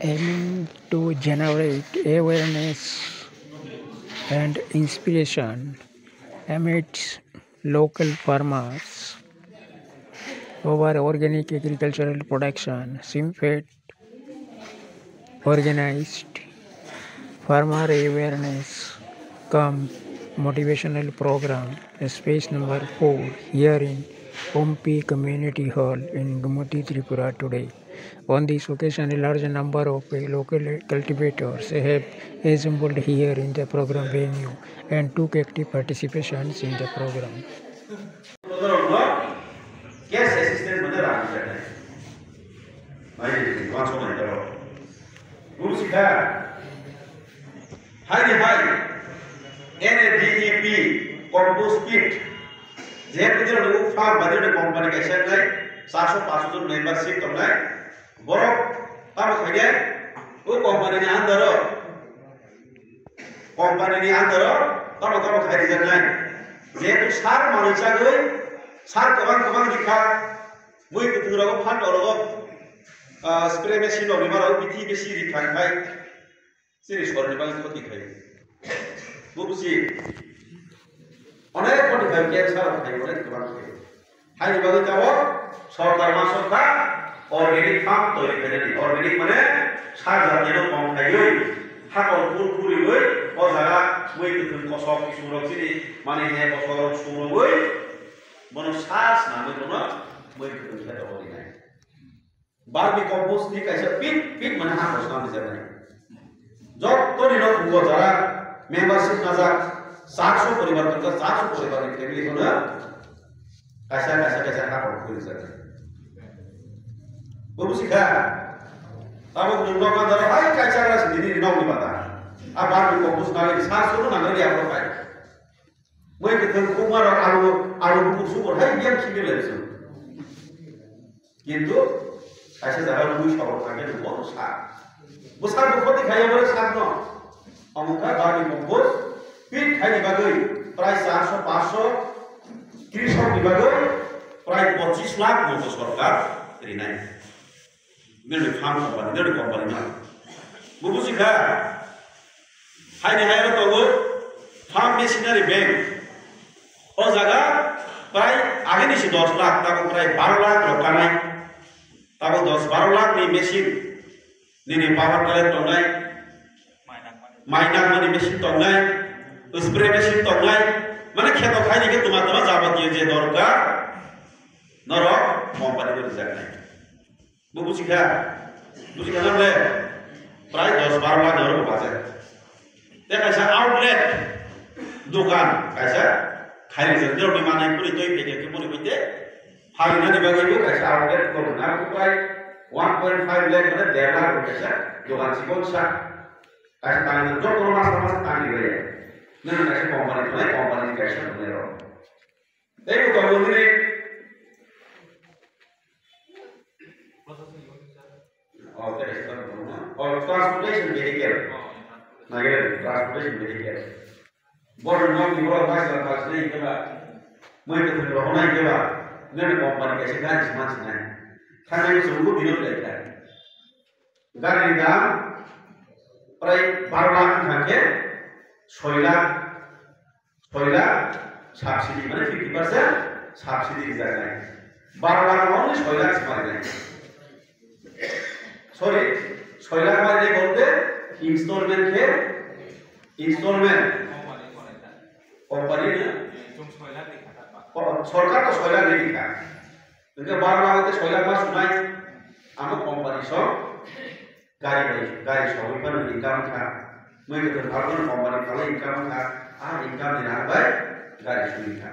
aiming to generate awareness and inspiration amidst local farmers over organic agricultural production. SIMFET organized farmer awareness come motivational program, space number 4 here in Pompi Community Hall in Gumati, Tripura today. On this occasion, a large number of local cultivators have assembled here in the program venue and took active participations in the program. Yes, assistant mother answered. I once on the road. Rusika. Hi. NADEP compost pit. They have to farm by the company. I said, like, Sasha passes membership of like Borok, Tamak again, who company under company under Tamak Horizon line. They have to start Manuchagui. Sar kebang dikha, mui keturang fan orang spray machine orang mana biti besi dikha kai, sini soal ni bang itu dikha. Bukan onek pun dikha kian sar kai onek kebang kai. Hai ni bagi tahu, sortar masuk tak, organic farm tu ini organic mana, sar jadi lo mau kai yo, hak orang puri yo, orang jaga mui keturang kosong surau sini, mana ni kosong surau yo. Monosas nama itu nak, mungkin kita tahu ini. Barbie compost ni kaisa pit mana harus kami jalan. Job tu ni nak buat cara membership nazar 700 परिवार का 700 परिवार की family को ना kaisa harus kulit jalan. Baru sikha, tahu jumlah mana dah, hai kaisa lah sendiri ni nak dibaca. Barbie compost nama ni 700 tu nama dia apa kai? Mungkin kita kumar alu buku super, hai dia kini lepas. কিন্তু ऐसे ज़्यादा लोग शौक करके तो बहुत besar buku दिखाया बड़े साथ ना अमुका बारी कंपोस्ट पीट खाई दिबागई प्राय 400-500 कृषक दिबागई प्राय 25 लाख मोटर सरकार रिनाई मेरे कंपनी ना बुबु सिखा हाई निहाय तो वो फार्म मेशिनरी बैंक और जगह प्राय आगे नीचे 10 लाख तक प्राय 12 लाख लोग कमाई तब 10-12 लाख नी मेशिन नी पावर टेलर तोंगाई माइनाक मनी मेशिन तोंगाई स्प्रे मेशिन तोंगाई माने खेतो खाई नी के तुमा जाबतीय जे दरकार नरो कंपनी को रिजेक्ट नहीं बुबु सिखा नामले प्राय 10-12 लाख नरो बाजे ते कैसा आउटलेट दुकान कैसा खाली जल्दी और डिमांड है पूरी तो ही भेजे कि पूरी भेजे हाल ना दिमाग में कैसा आउटलेट करो ना तो प्राय 1.5 लाख मतलब 1.5 लाख कैसा दुकान से कौन सा कैसा तानी जो करो मास तानी गए नहीं कैसे कंपनी कैसा बने रहो देखो तो बोल रहे और ट्रांसपोर्टेशन मेडिकल नगर transportation medical board non liberal vice लगा नहीं के बाद मैं तो फिर होना ही के बाद नए कंपनी कैसे गाड़ी समाज नहीं खाने में सब लोग विरोध करते हैं गाड़ी दाम प्राय 12 लाख থাকে 6 लाख सब्सिडी মানে 50% सब्सिडी दिया जाए 12 लाख only 6 लाख मार गए सॉरी 6 लाख मारने बोलते इंस्टॉलमेंट के इंस्टॉलमेंट कंपनी ने सरकार तो 6 लाख नहीं दिखा उनके 12 लाख होते 6 लाख मार सुनाई हम कंपनी सब गाड़ी सब पर इनकम था मैं तो कंपनी खाली इनकम था इनकम देना भाई गाड़ी सुनी था